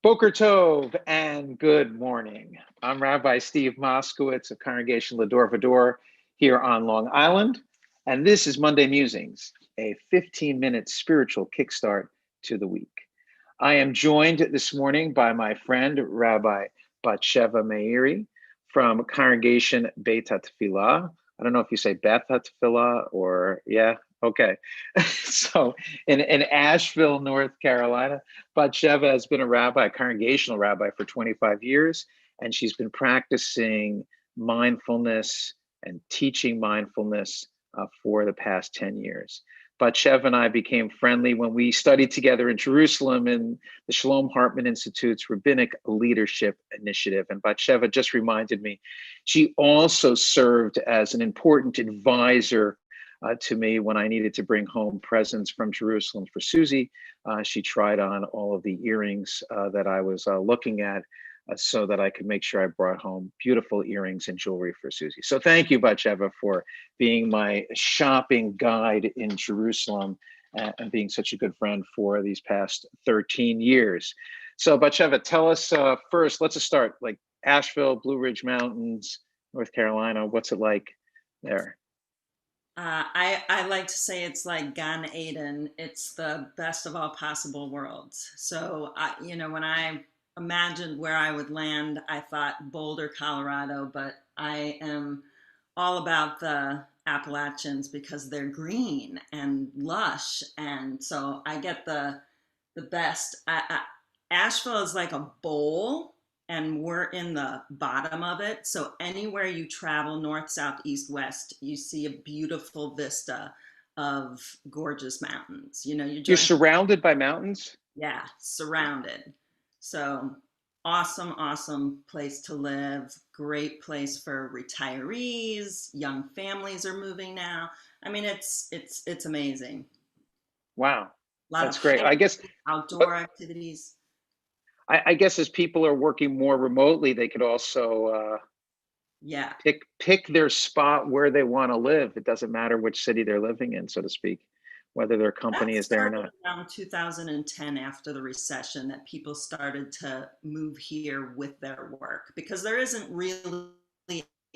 Boker Tov and good morning. I'm Rabbi Steve Moskowitz of Congregation Lador Vador here on Long Island, and this is Monday Musings, a 15-minute spiritual kickstart to the week. I am joined this morning by my friend Rabbi Batsheva Meiri from Congregation Beth HaTephila. I don't know if you say Beth HaTephila or, yeah, okay. So in Asheville, North Carolina, Batsheva has been a congregational rabbi for 25 years, and she's been practicing mindfulness and teaching mindfulness for the past 10 years. Batsheva and I became friendly when we studied together in Jerusalem in the Shalom Hartman Institute's Rabbinic Leadership Initiative. And Batsheva just reminded me, she also served as an important advisor to me when I needed to bring home presents from Jerusalem for Susie. She tried on all of the earrings that I was looking at so that I could make sure I brought home beautiful earrings and jewelry for Susie. So thank you, Batsheva, for being my shopping guide in Jerusalem and being such a good friend for these past 13 years. So Batsheva, tell us first, let's just start, like Asheville, Blue Ridge Mountains, North Carolina, what's it like there? I like to say it's like Gan Eden. It's the best of all possible worlds. So, when I imagined where I would land, I thought Boulder, Colorado, but I am all about the Appalachians because they're green and lush. And so I get the best. Asheville is like a bowl and we're in the bottom of it. So anywhere you travel, north, south, east, west, you see a beautiful vista of gorgeous mountains. You're surrounded by mountains? Yeah, surrounded. So awesome, awesome place to live. Great place for retirees. Young families are moving now. I mean, it's amazing. Wow, A lot that's of great. I hiking, guess, outdoor activities. I guess as people are working more remotely, they could also Yeah. pick their spot where they want to live. It doesn't matter which city they're living in, so to speak, whether their company That is there or started not. around 2010 after the recession, that people started to move here with their work because there isn't really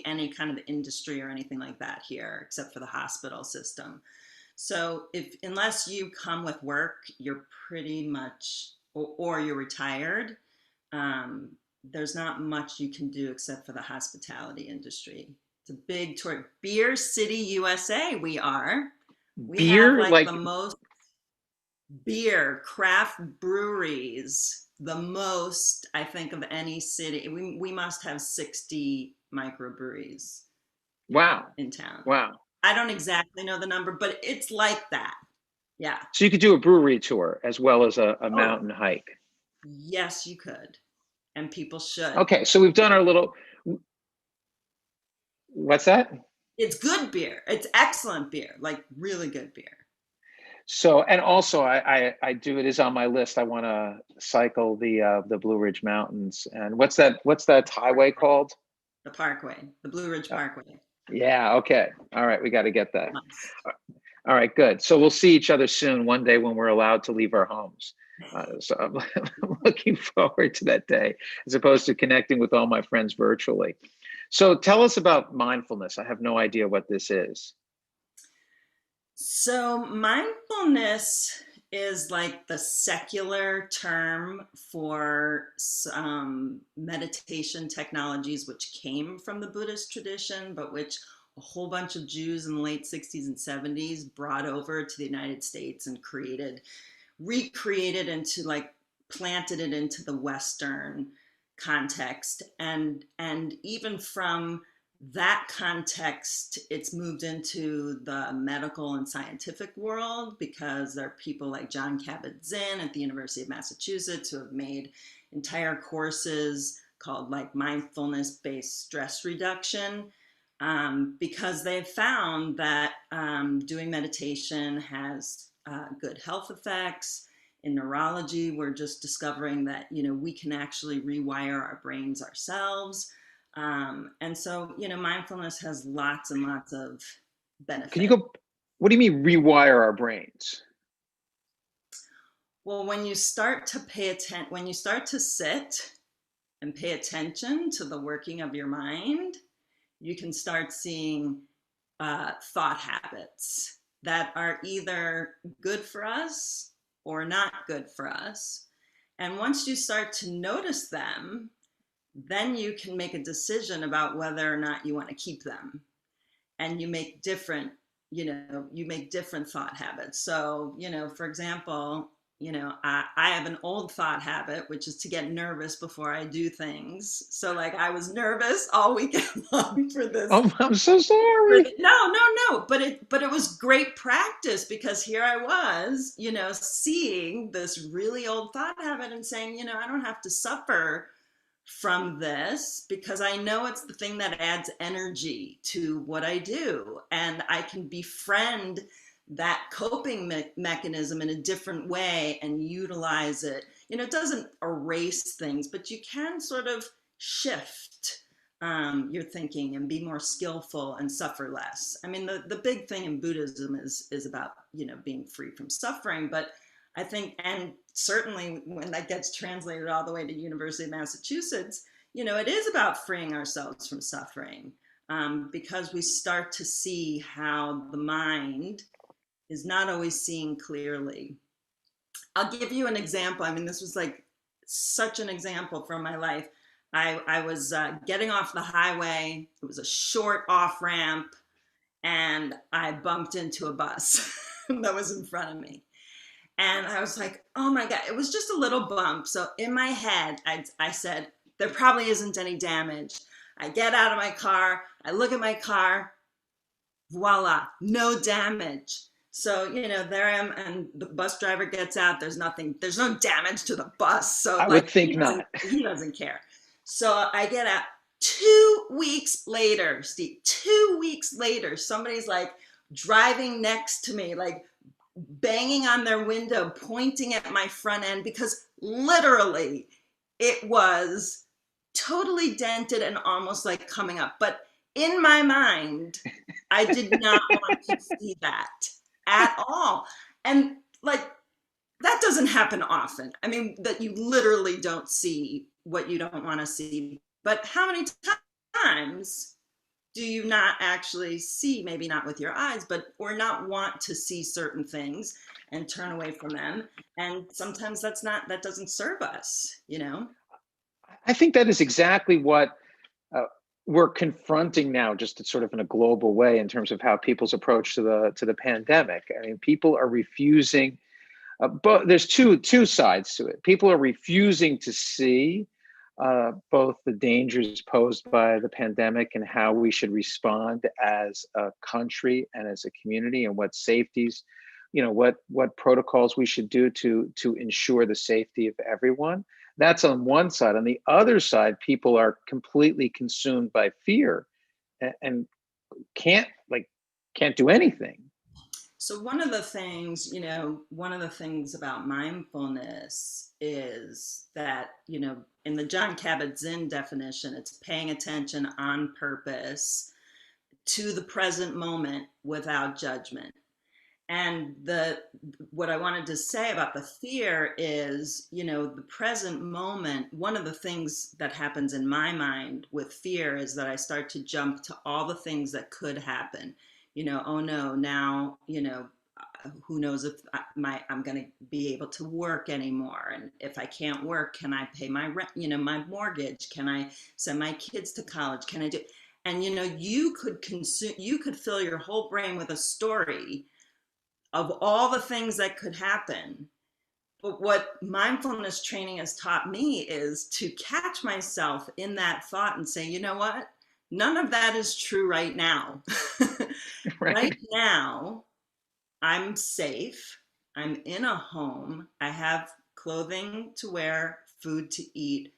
any kind of industry or anything like that here except for the hospital system. So unless you come with work, you're pretty much, or you're retired, there's not much you can do except for the hospitality industry. It's a big tour. Beer City, USA, we are. We have Beer, like like, the most beer, craft breweries, the most, I think, of any city. We must have 60 microbreweries wow, in town. wow. I don't exactly know the number, but it's like that. Yeah. So you could do a brewery tour as well as a Oh, mountain hike. yes, you could. And people should. Okay, so we've done our little, what's that? It's good beer. It's excellent beer, like really good beer. So, and also I do, it is on my list. I want to cycle the Blue Ridge Mountains. And what's that highway called? The Parkway, the Blue Ridge Uh, Parkway. yeah, okay. All right, we got to get that. Nice. All right, good. So we'll see each other soon, one day when we're allowed to leave our homes. So I'm looking forward to that day, as opposed to connecting with all my friends virtually. So tell us about mindfulness. I have no idea what this is. So mindfulness is like the secular term for meditation technologies which came from the Buddhist tradition, but which a whole bunch of Jews in the late 60s and 70s brought over to the United States and recreated into, like, planted it into the Western context. And even from that context, it's moved into the medical and scientific world because there are people like John Kabat-Zinn at the University of Massachusetts who have made entire courses called like mindfulness-based stress reduction, because they've found that doing meditation has good health effects. In neurology, we're just discovering that, we can actually rewire our brains ourselves. And so, mindfulness has lots and lots of Can you benefit. go, what do you mean rewire our brains? Well, when you start to when you start to sit and pay attention to the working of your mind, you can start seeing thought habits that are either good for us or not good for us. And once you start to notice them, then you can make a decision about whether or not you want to keep them. And you make different, you make different thought habits. So, for example, I have an old thought habit, which is to get nervous before I do things. So like I was nervous all weekend long for this. Oh, I'm so sorry. No, but it was great practice, because here I was, seeing this really old thought habit and saying, I don't have to suffer from this, because I know it's the thing that adds energy to what I do, and I can befriend that coping mechanism in a different way and utilize it. It doesn't erase things, but you can sort of shift your thinking and be more skillful and suffer less. I mean, the big thing in Buddhism is about, being free from suffering. But I think, and certainly when that gets translated all the way to University of Massachusetts, it is about freeing ourselves from suffering, because we start to see how the mind is not always seeing clearly. I'll give you an example. I mean, this was like such an example from my life. I was getting off the highway. It was a short off ramp, and I bumped into a bus that was in front of me. And I was like, oh my God, it was just a little bump. So in my head, I said, there probably isn't any damage. I get out of my car, I look at my car, voila, no damage. So, there I am, and the bus driver gets out. There's no damage to the bus. So I like, would think not. He doesn't care. So I get out. 2 weeks later, Steve, 2 weeks later, somebody's like driving next to me, like banging on their window, pointing at my front end, because literally it was totally dented and almost like coming up. But in my mind, I did not want to see that at all. And like, that doesn't happen often. I mean, that you literally don't see what you don't want to see. But how many times do you not actually see, maybe not with your eyes, or not want to see certain things and turn away from them? And sometimes that doesn't serve us, I think that is exactly what we're confronting now, just sort of in a global way, in terms of how people's approach to the pandemic. I mean, people are refusing. But there's two sides to it. People are refusing to see both the dangers posed by the pandemic and how we should respond as a country and as a community, and what safeties, what protocols we should do to ensure the safety of everyone. That's on one side. On the other side, people are completely consumed by fear and can't do anything. So one of the things about mindfulness is that, in the John Kabat-Zinn definition, it's paying attention on purpose to the present moment without judgment. And what I wanted to say about the fear is, the present moment, one of the things that happens in my mind with fear is that I start to jump to all the things that could happen. Oh no, now, who knows if I'm going to be able to work anymore? And if I can't work, can I pay my rent, my mortgage? Can I send my kids to college? Can I do? And, you could fill your whole brain with a story of all the things that could happen. But what mindfulness training has taught me is to catch myself in that thought and say, you know what? None of that is true right now. Right now, I'm safe. I'm in a home. I have clothing to wear, food to eat.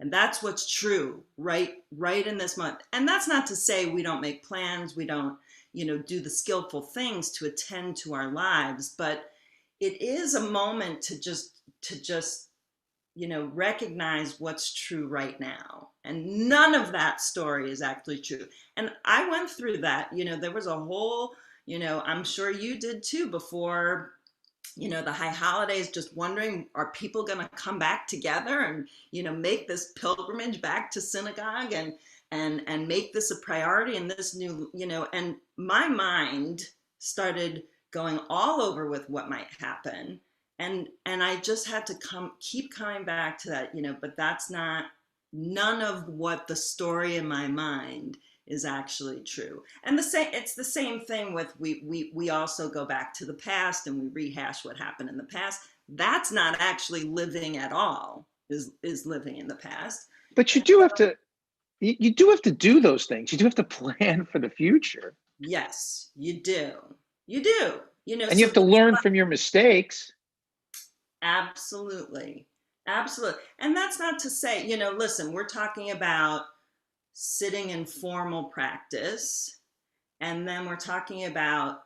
And that's what's true right in this month. And that's not to say we don't make plans. We don't, do the skillful things to attend to our lives. But it is a moment to just recognize what's true right now. And none of that story is actually true. And I went through that, there was a whole, I'm sure you did too, before, the high holidays, just wondering, are people going to come back together and, make this pilgrimage back to synagogue and make this a priority in this new, and my mind started going all over with what might happen. And I just had to keep coming back to that, but that's not, none of what the story in my mind is actually true. And it's the same thing with we also go back to the past and we rehash what happened in the past. That's not actually living at all, is living in the past. But you do have to do those things. You do have to plan for the future. Yes, you do. And you have to learn from your mistakes. Absolutely. Absolutely. And that's not to say, listen, we're talking about sitting in formal practice, and then we're talking about,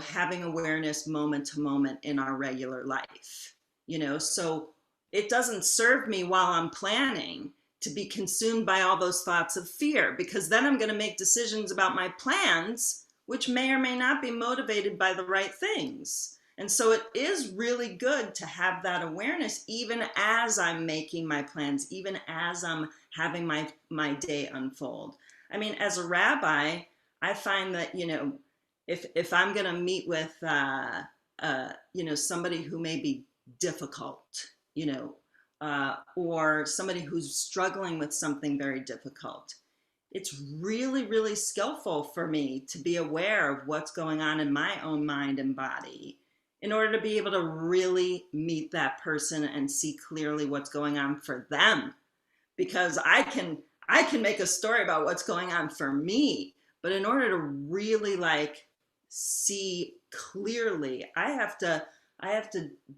having awareness moment to moment in our regular life, so it doesn't serve me while I'm planning to be consumed by all those thoughts of fear, because then I'm going to make decisions about my plans, which may or may not be motivated by the right things. And so it is really good to have that awareness, even as I'm making my plans, even as I'm having my day unfold. I mean, as a rabbi, I find that, if I'm going to meet with, somebody who may be difficult, or somebody who's struggling with something very difficult, it's really, really skillful for me to be aware of what's going on in my own mind and body in order to be able to really meet that person and see clearly what's going on for them. Because I can make a story about what's going on for me, but in order to really see clearly, I have to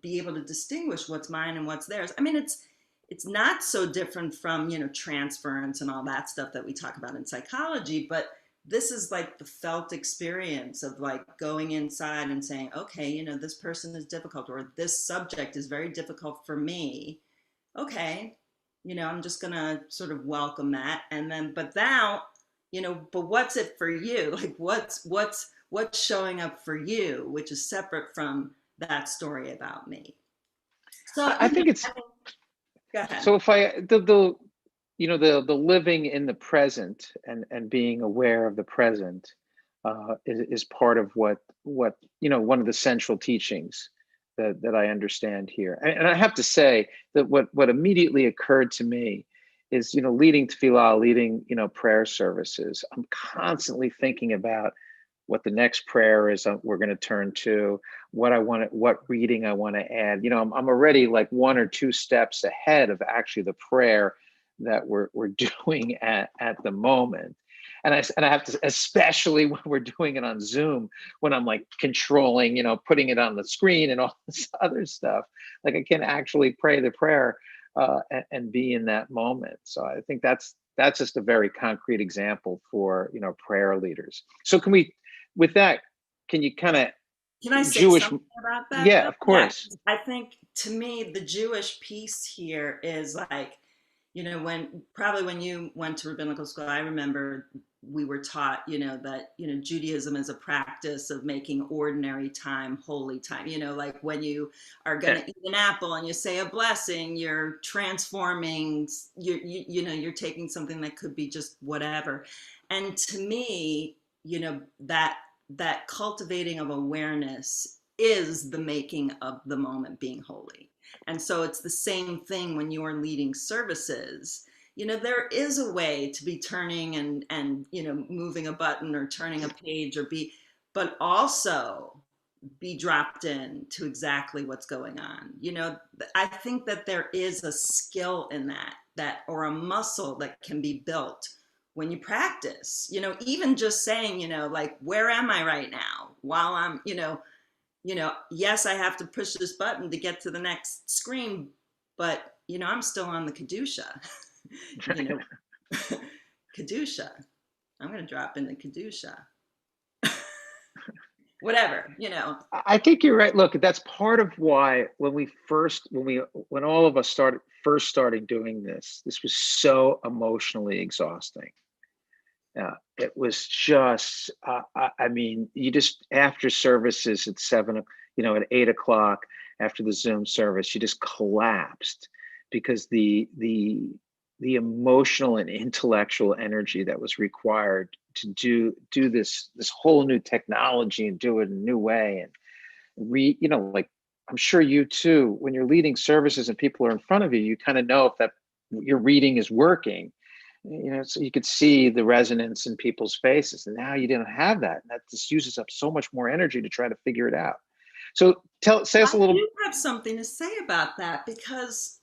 be able to distinguish what's mine and what's theirs. I mean, it's not so different from, transference and all that stuff that we talk about in psychology, but this is like the felt experience of going inside and saying, okay, this person is difficult, or this subject is very difficult for me. Okay, I'm just gonna sort of welcome that. And then, but now, but what's it for you? What's showing up for you, which is separate from that story about me. So I think it's, go ahead. so if the living in the present and being aware of the present is part of what one of the central teachings that I understand here. And I have to say that what immediately occurred to me is, leading tefillah, leading, prayer services, I'm constantly thinking about what the next prayer is we're going to turn to, what reading I want to add. I'm already like one or two steps ahead of actually the prayer that we're doing at the moment. And I have to, especially when we're doing it on Zoom, when I'm like controlling, putting it on the screen and all this other stuff, like I can actually pray the prayer and be in that moment. So I think that's just a very concrete example for, prayer leaders. So with that, can you kind of, can I say Jewish, something about that? Yeah, of course. Yeah. I think to me, the Jewish piece here is when you went to rabbinical school, I remember we were taught, that, Judaism is a practice of making ordinary time holy time. Like when you are going to eat an apple and you say a blessing, you're transforming, you're taking something that could be just whatever. And to me, that cultivating of awareness is the making of the moment being holy. And so it's the same thing when you are leading services. There is a way to be turning and moving a button or turning a page but also be dropped in to exactly what's going on. I think that there is a skill in that or a muscle that can be built when you practice, even just saying, where am I right now while I'm, yes, I have to push this button to get to the next screen, but, I'm still on the Kedusha, Kedusha. I'm going to drop into Kedusha. Whatever, I think you're right. Look, that's part of why when all of us started doing this was so emotionally exhausting. It was just, I mean, you just after services at at 8 o'clock after the Zoom service, you just collapsed because the emotional and intellectual energy that was required to do this whole new technology and do it in a new way and like I'm sure you too, when you're leading services and people are in front of you, you kind of know if that your reading is working, so you could see the resonance in people's faces. And now you didn't have that. And that just uses up so much more energy to try to figure it out. So say us I a little. do have something to say about that because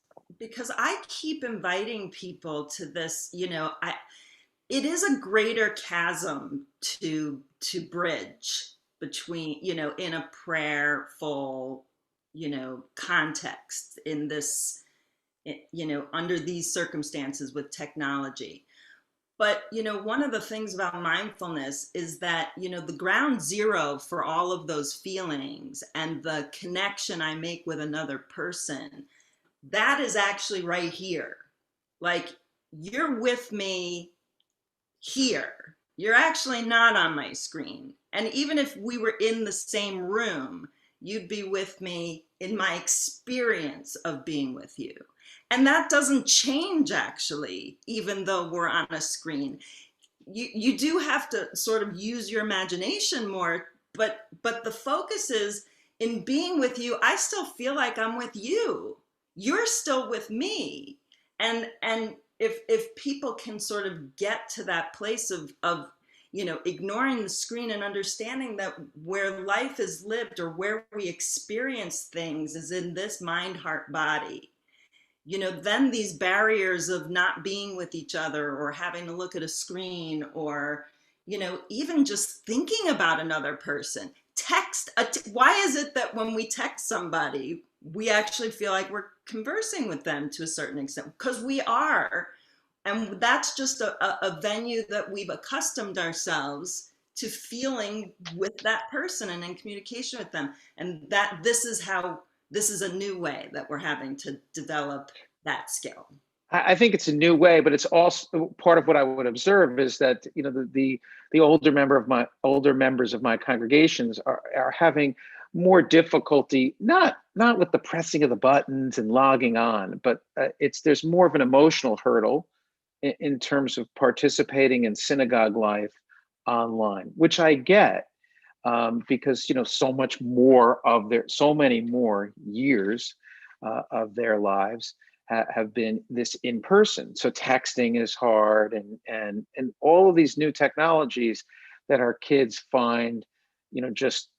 I keep inviting people to this, it is a greater chasm to bridge between, in a prayerful, context in this, under these circumstances with technology. But, one of the things about mindfulness is that, the ground zero for all of those feelings and the connection I make with another person, that is actually right here. Like, you're with me here. You're actually not on my screen. And even if we were in the same room, you'd be with me in my experience of being with you. And that doesn't change actually, even though we're on a screen. You do have to sort of use your imagination more, but the focus is in being with you. I still feel like I'm with you. You're still with me. And if people can sort of get to that place of ignoring the screen and understanding that where life is lived or where we experience things is in this mind, heart, body, then these barriers of not being with each other or having to look at a screen or, even just thinking about another person. Why is it that when we text somebody, we actually feel like we're conversing with them to a certain extent? Because we are. And that's just a venue that we've accustomed ourselves to feeling with that person and in communication with them. And that this is a new way that we're having to develop that skill. I think it's a new way, but it's also part of what I would observe is that the older members of my congregations are having more difficulty, not with the pressing of the buttons and logging on, but there's more of an emotional hurdle in terms of participating in synagogue life online, which I get, because so many more years of their lives have been this in person. So texting is hard, and all of these new technologies that our kids find, just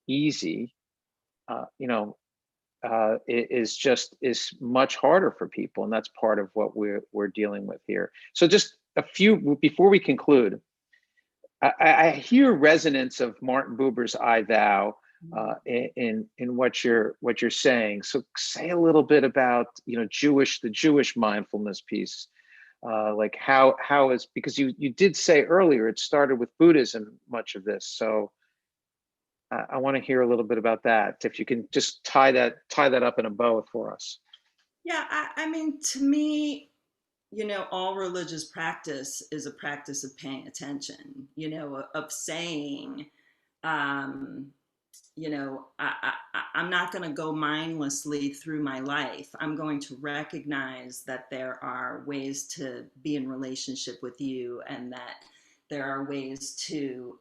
easy, is much harder for people, and that's part of what we're dealing with here. So just a few before we conclude. I hear resonance of Martin Buber's "I Thou" in what you're saying. So say a little bit about the Jewish mindfulness piece, like how is, because you did say earlier it started with Buddhism, much of this. So I want to hear a little bit about that. If you can just tie that up in a bow for us. Yeah, I mean, to me, all religious practice is a practice of paying attention, of saying, um, I'm not going to go mindlessly through my life. I'm going to recognize that there are ways to be in relationship with you and that there are ways to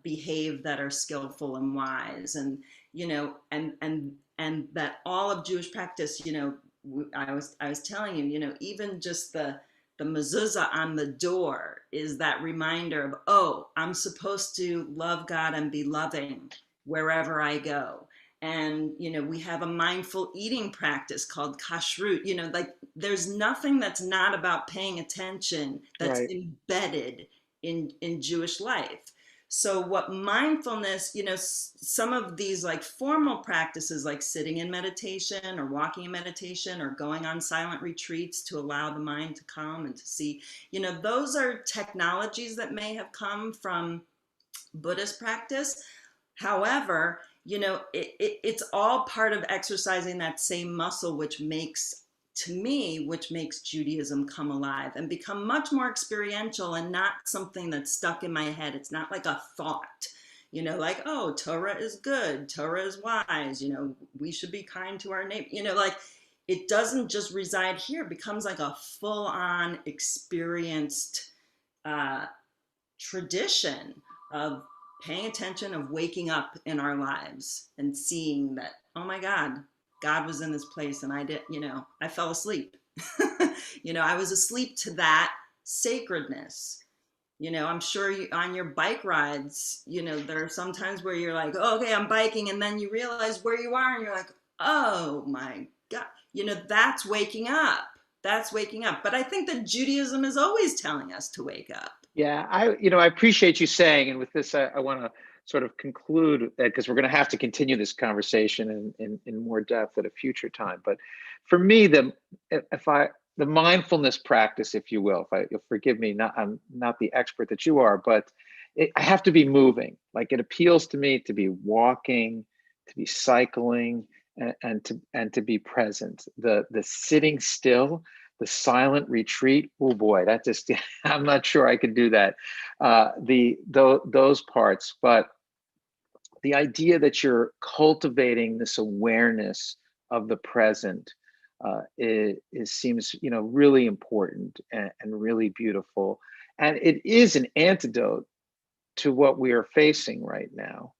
behave that are skillful and wise. And, and that all of Jewish practice, I was telling you, even just the mezuzah on the door is that reminder of, oh, I'm supposed to love God and be loving wherever I go. And, we have a mindful eating practice called kashrut, like there's nothing that's not about paying attention that's Right. embedded in Jewish life. So what mindfulness, some of these like formal practices like sitting in meditation or walking in meditation or going on silent retreats to allow the mind to calm and to see, those are technologies that may have come from Buddhist practice. However, it's all part of exercising that same muscle, which makes to me, which makes Judaism come alive and become much more experiential and not something that's stuck in my head. It's not like a thought, like, oh, Torah is good, Torah is wise, we should be kind to our neighbor, like it doesn't just reside here. It becomes like a full on experienced tradition of paying attention, of waking up in our lives and seeing that, oh my God was in this place and I fell asleep. I was asleep to that sacredness. I'm sure on your bike rides, there are some times where you're like, oh, okay, I'm biking. And then you realize where you are and you're like, oh my God, that's waking up. That's waking up. But I think that Judaism is always telling us to wake up. Yeah, I appreciate you saying, and with this, I want to sort of conclude that because we're going to have to continue this conversation in more depth at a future time. But for me, the mindfulness practice, if you will, you'll forgive me, I'm not the expert that you are, but I have to be moving. Like it appeals to me to be walking, to be cycling, and to be present. The sitting still, the silent retreat. Oh boy, that just I'm not sure I could do that. Those parts, but the idea that you're cultivating this awareness of the present seems really important and really beautiful, and it is an antidote to what we are facing right now.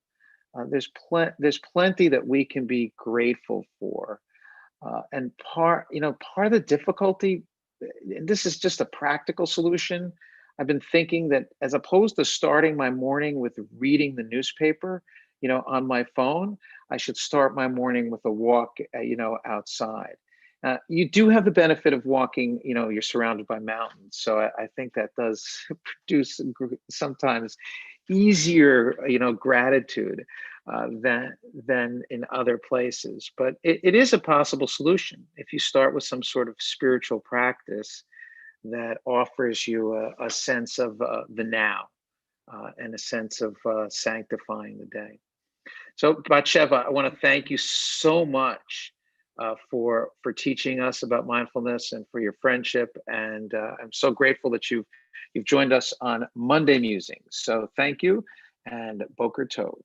There's plenty that we can be grateful for. And part of the difficulty, and this is just a practical solution. I've been thinking that as opposed to starting my morning with reading the newspaper, on my phone, I should start my morning with a walk, outside. You do have the benefit of walking, you're surrounded by mountains. So I think that does produce sometimes easier, gratitude than in other places. But it is a possible solution if you start with some sort of spiritual practice that offers you a sense of the now and a sense of sanctifying the day. So, Batsheva, I want to thank you so much for teaching us about mindfulness and for your friendship. And I'm so grateful that you've joined us on Monday Musings. So, thank you, and Boker Tov.